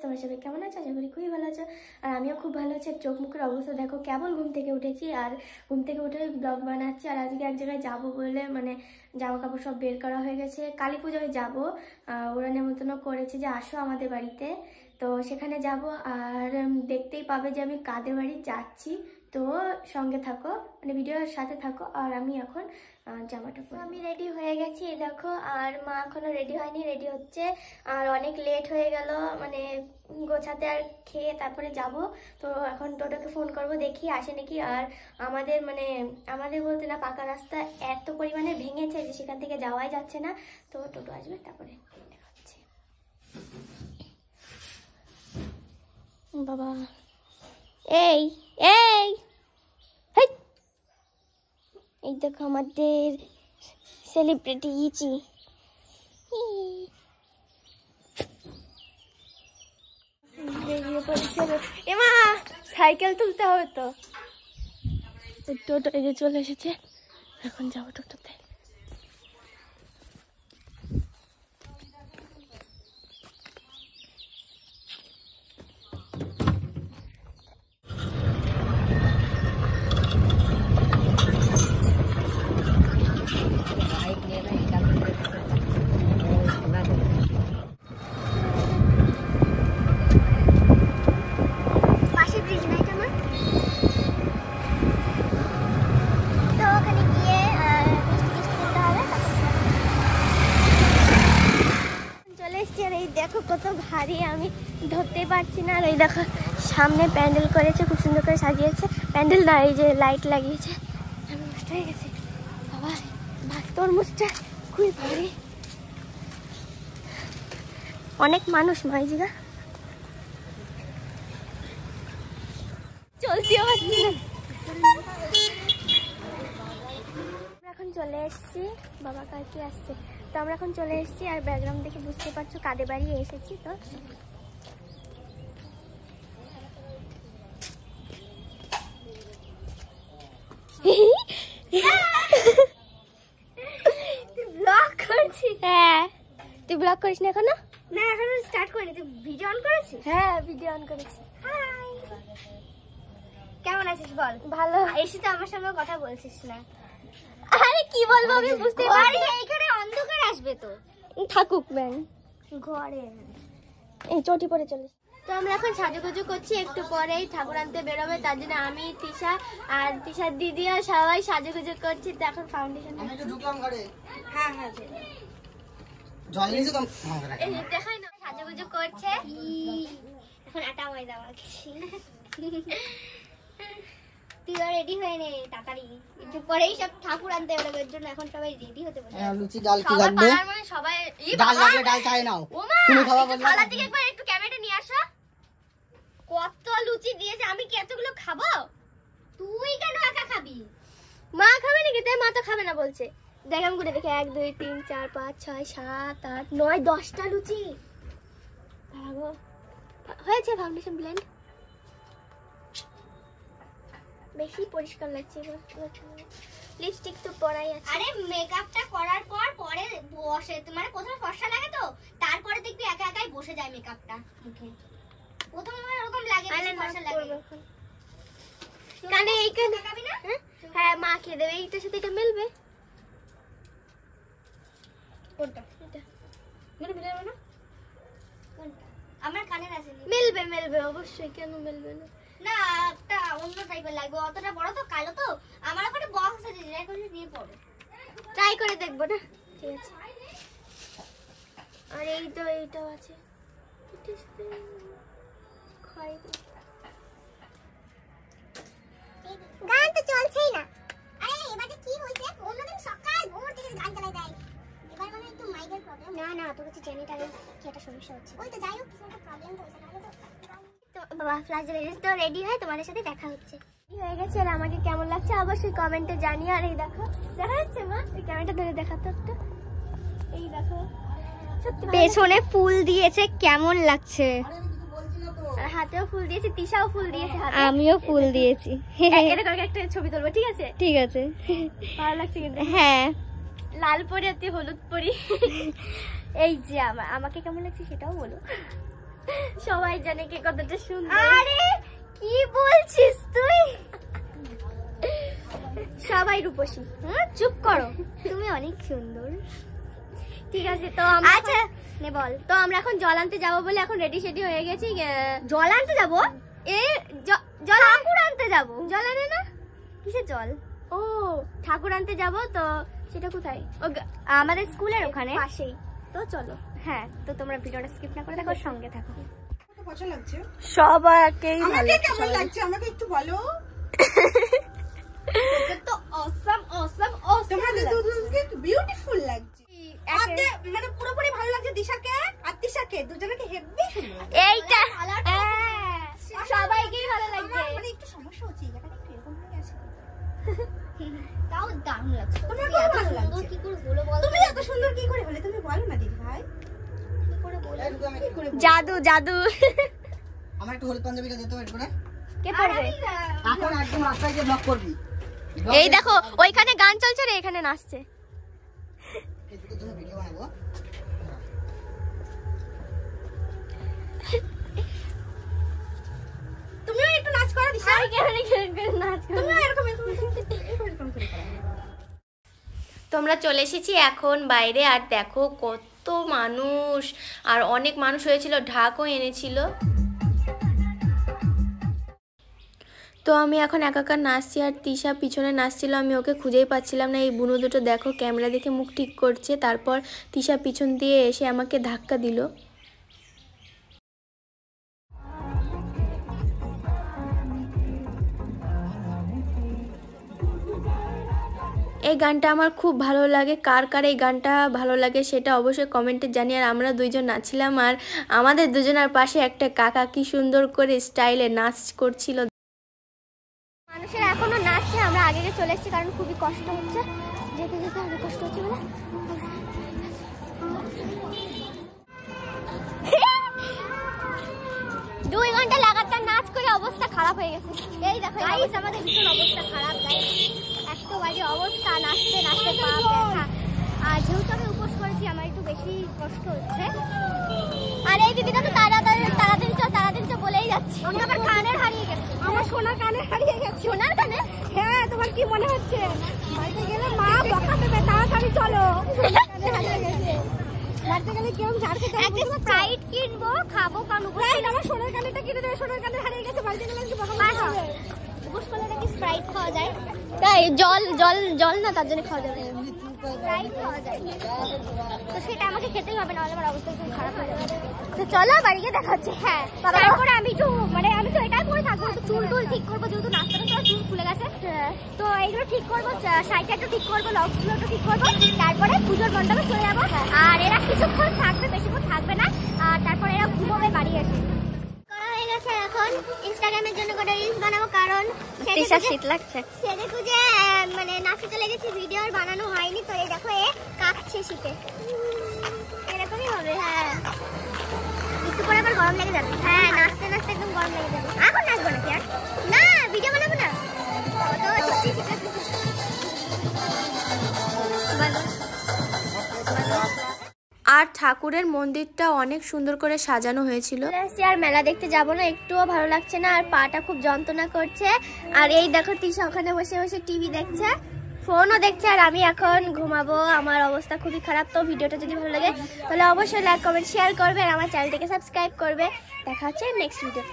তোমরা সবাই কেমন আছো? আশা করি খুবই ভালো আছো, আর আমিও খুব ভালো আছি। চোখ মুখের অবস্থা দেখো, কেবল ঘুম থেকে উঠেছি, আর ঘুম থেকে উঠে ব্লগ বানাচ্ছি। আর আজকে এক জায়গায় যাবো বলে মানে জামা কাপড় সব বের করা হয়ে গেছে। কালী পুজোয় যাবো, ওরা নেমন্তন্ন করেছে যে আসো আমাদের বাড়িতে, তো সেখানে যাব। আর দেখতেই পাবে যে আমি কাদের বাড়ি যাচ্ছি, তো সঙ্গে থাকো, মানে ভিডিওর সাথে থাকো। আর আমি এখন জামাটা পরে আমি রেডি হয়ে গেছি দেখো, আর মা এখনো রেডি হয়নি, রেডি হচ্ছে। আর অনেক লেট হয়ে গেল মানে গোছাতে, আর খেয়ে তারপরে যাব। তো এখন টোটোকে ফোন করব, দেখি আসে নাকি। আর আমাদের বলতে না, পাকা রাস্তা এত পরিমাণে ভেঙেছে যে সেখান থেকে যাওয়াই যাচ্ছে না। তো টোটো আসবে, তারপরে দেখাচ্ছি। বাবা এই এই এই দেখো আমাদের সেলিব্রিটি ইচি। এমা সাইকেল তুলতে হবে তো। টোটো এই যে চলে এসেছে, এখন যাবো টোটোতে। দেখো কত ভারী, আমি ধরতে পারছি না। আর এই দেখো সামনে প্যান্ডেল করেছে, খুব সুন্দর করে সাজিয়েছে। প্যান্ডেল না, এই যে লাইট লাগিয়েছে। আমি নষ্ট হয়ে গেছি বাবা, তরমুজটা খুবই ভারী। অনেক মানুষ মাইজিরা, চলতেও পারছি না। এখন চলে এসেছি, বাবা কালকে আসছে, তো আমরা এখন চলে এসেছি। আর ব্যাকগ্রাউন্ড দেখে বুঝতে পারছো কাদের বাড়ি এসেছি। তো ব্লগ করছি। হ্যাঁ, তুই ব্লগ করিস না এখনো? না, এখনো স্টার্ট করিনি। তুই ভিডিও অন করেছিস? হ্যাঁ, ভিডিও অন করেছি। হাই, কেমন আছিস বল? ভালো। এসে তো আমার সঙ্গে কথা বলছিস না। আরে কি বলবো আমি বুঝতে পারি। এইখানে অন্ধকার আসবে তো, থাকুক ব্যাং ঘরে। এই চটি পরে চলে। তো আমরা এখন সাজুগুজু করছি, একটু পরেই ঠাকুর আনতে বেরোবে, তার জন্য আমি, তিশা আর তিশার দিদিও সবাই সাজুগুজু করছি। তো এখন ফাউন্ডেশন ঢুকলাম ঘরে। হ্যাঁ হ্যাঁ, দেখাই না সাজুগুজু করছে। এখন আটা ময়দা মাখছি। তুইও রেডি হয়ে নে তাড়াতাড়ি, একটু পরেই সব ঠাকুর আনতে বেরোবে, এর জন্য এখন সবাই রেডি হতে বসে। লুচি ডাল কি লাগবে? মানে সবাই ডাল লাগবে, ডাল চাই নাও। তুমি খাওয়া বললা, খালা থেকে একবার একটু ক্যামেরাটা নিয়ে আসো। কত লুচি দিয়েছে, আমি কি এতগুলো খাবো? তুই কেন একা খাবি? মা খাবে নাকি? তাই মা তো খাবে না বলছে। দেখ আমি করে দেখি, 1 2 3 4 5 6 7 8 9 10টা লুচি। ভাগো হয়েছে। ফাউন্ডেশন ব্লেন্ড বেশি পরিষ্কার লাগছে। লিপস্টিক তো পরাই আছে। আরে মেকআপটা করার পর পরে বসে, মানে প্রথমে ফর্সা লাগে তো, তারপরে দেখবি একা একাই বসে যায় মেকআপটা মুখে। প্রথমে এরকম লাগে, বেশি ফর্সা লাগে। কানে এইখানে লাগাবি না? হ্যাঁ, মা খেয়ে দেবে। এইটার সাথে এটা মিলবে। কোনটা? এটা মিলবে না? কোনটা? আমার কানের আছে। মিলবে মিলবে অবশ্যই, কেন মিলবে না? না, একটা অন্য টাইপের লাগবে, অতটা বড় তো, কালো তো। আমার ওখানে বক্স আছে, ট্রাই করে দিয়ে পড়ো। ট্রাই করে দেখবো না, ঠিক আছে। আর এই তো এইটাও আছে, গান তো চলছেই না। আরে এবারে কি হইছে? অন্যদিন সকাল ভোর থেকে গান চালাই দেয়, এবার মানে একটু মাইকের প্রবলেম। না না, তোর কাছে জেনারেটরে কি একটা সমস্যা হচ্ছে। ওই তো যাই হোক, কিছু একটা প্রবলেম তো হইছে। তো বাবা ফ্লাশ জ্বলে গেছে, তো রেডি হয়ে তোমাদের সাথে দেখা হচ্ছে। হয়ে গেছে, আর আমাকে কেমন লাগছে অবশ্যই কমেন্টে জানিও। আর এই দেখো, দেখা যাচ্ছে মা? এই ক্যামেরাটা ধরে দেখাতো একটা। এই দেখো পেছনে ফুল দিয়েছে, কেমন লাগছে? আর হাতেও ফুল দিয়েছে, তিশাও ফুল দিয়েছে হাতে, আমিও ফুল দিয়েছি। এরকম একটা ছবি তুলবো, ঠিক আছে? ঠিক আছে, ভালো লাগছে কিন্তু। হ্যাঁ, লাল পরি আর তুই হলুদ পরি। এই যে আমাকে কেমন লাগছে সেটাও বলো। সবাই জানে কে কতটা সুন্দর। আরে কি বলছিস তুই? সবাই রূপসী। চুপ করো, তুমি অনেক সুন্দর। ঠিক আছে, তো আচ্ছা নে বল। তো আমরা এখন জল আনতে যাবো বলে এখন রেডি সেডি হয়ে গেছি। জল আনতে যাবো? জল ঠাকুর আনতে যাবো। জল আনে না? কিসের জল? ও ঠাকুর আনতে যাবো। তো সেটা কোথায়? আমাদের স্কুলের ওখানে পাশেই। তো চলো। হ্যাঁ, তো তোমরা ভিডিওটা স্কিপ না করে দেখো, সঙ্গে থাকো। পছন্দ লাগছে সবাইকেই ভালো লাগছে। কেমন লাগছে আমাকে একটু বলো। তো অসম অসম অসম, তোমাদের দুজনকে বিউটিফুল লাগছে। আজকে মানে পুরোপুরি ভালো লাগছে দিশাকে আর তিশাকে, দুজনকে হেভি সুন্দর। এইটা সবাইকেই ভালো লাগছে। মানে একটু সমস্যা হচ্ছে, এই জায়গাটা একটু এরকম হয়ে আছে। তাও দারুণ লাগছে। তোমার কি ভালো লাগছে? কি করে বলো বল? তুমি এত সুন্দর কি করে হলে? তুমি বলো না দিদি ভাই। কি করে বলো? জাদু জাদু। আমার একটু হলুদ পাঞ্জাবিটা দিতে পারবে না? কে পড়বে? এখন একদম রাস্তায় গিয়ে ব্লক করবি। এই দেখো ওইখানে গান চলছে রে, এখানে নাচছে। ফেসবুকের জন্য ভিডিও বানাবো। তুমিও একটু নাচ করো দিশা। নাচ তুমিও এরকম এরকম করে করো। তোমরা চলে এসেছি এখন বাইরে, আর দেখো কত মানুষ, আর অনেক মানুষ হয়েছিল, ঢাকও এনেছিল। তো আমি এখন একা নাচছি, আর তিশা পিছনে নাচছিল, আমি ওকে খুঁজেই পাচ্ছিলাম না। এই বুনো দুটো দেখো ক্যামেরা দেখে মুখ ঠিক করছে, তারপর তিশা পিছন দিয়ে এসে আমাকে ধাক্কা দিল। এই গানটা আমার খুব ভালো লাগে। কার কার এই গানটা ভালো লাগে সেটা অবশ্যই কমেন্টে জানিয়ে। আর আমরা দুইজন নাচছিলাম, আর আমাদের দুজনের পাশে একটা কাকা কি সুন্দর করে স্টাইলে নাচ করছিল। মানুষের এখনো নাচছে, আমরা আগে চলে এসেছি কারণ খুবই কষ্ট হচ্ছে, যেতে যেতে অনেক কষ্ট হচ্ছে বলে। 2 ঘন্টা লাগাতার নাচ করে অবস্থা খারাপ হয়ে গেছে। এই দেখো গাইস, আমাদের ভীষণ অবস্থা খারাপ গাইস, এত বাজে অবস্থা, নাচতে নাচতে পা ব্যথা। আর যেহেতু আমি উপোস করেছি আমার একটু বেশি কষ্ট হচ্ছে। আর এই দিদিটা তো তাড়াতাড়ি চ বলেই যাচ্ছে। আমার কানের হারিয়ে গেছে, আমার সোনার কানের হারিয়ে গেছে। সোনার কানে? হ্যাঁ, তোমার কি মনে হচ্ছে বাড়িতে গেলে মা বকা দেবে? তাড়াতাড়ি চলো, কানে হারিয়ে গেছে। বাড়িতে গেলে কেউ ঝাড় খেতে একটা স্প্রাইট কিনবো, খাবো, কারণ আমার সোনার কানেটা কিনে দেবে। সোনার কানে হারিয়ে গেছে, বাড়িতে গেলে কি বকা দেবে? উপোস করলে নাকি স্প্রাইট খাওয়া যায়। তাই জল জল জল না, তার জন্য খাওয়া যাবে, স্প্রাইট খাওয়া যায়। তো সেটা আমাকে খেতেই হবে, নাহলে আমার অবস্থা খুব খারাপ হয়ে যাবে। তো চলো বাড়ি গিয়ে দেখা হচ্ছে। হ্যাঁ, তারপরে আমি তো এটাই করে থাকবো, চুল টুল ঠিক করবো, যেহেতু নাচতে চুল ফুলে গেছে। তো এইগুলো ঠিক করবো, সাইডটা একটু ঠিক করবো, লক্সগুলো একটু ঠিক করবো, তারপরে পুজোর মণ্ডপে চলে যাবো। আর এরা কিছুক্ষণ থাকবে, বেশিক্ষণ থাকবে না, আর তারপরে এরা ঘুমোবে বাড়ি এসে। এখন ইনস্টাগ্রামের জন্য একটা রিলস বানাবো, কারণ শীত লাগছে। সেজে খুঁজে মানে নাচতে চলে গেছি, ভিডিও আর বানানো হয়নি। তো এই দেখো এ কাঁপছে শীতে, এরকমই হবে। হ্যাঁ, একটু পরে আবার গরম লেগে যাবে। হ্যাঁ, নাচতে নাচতে একদম গরম লেগে যাবে। এখন নাচবো নাকি আর? না, ভিডিও বানাবো না। তো সত্যি শীত লাগছে। আর ঠাকুরের মন্দিরটা অনেক সুন্দর করে সাজানো হয়েছিল। আর মেলা দেখতে যাব না, একটুও ভালো লাগছে না, আর পাটা খুব যন্ত্রণা করছে। আর এই দেখো তিশা ওখানে বসে বসে টিভি দেখছে, ফোনও দেখছে, আর আমি এখন ঘুমাবো। আমার অবস্থা খুবই খারাপ। তো ভিডিওটা যদি ভালো লাগে তাহলে অবশ্যই লাইক কমেন্ট শেয়ার করবে, আর আমার চ্যানেলটিকে সাবস্ক্রাইব করবে। দেখা হচ্ছে নেক্সট ভিডিও।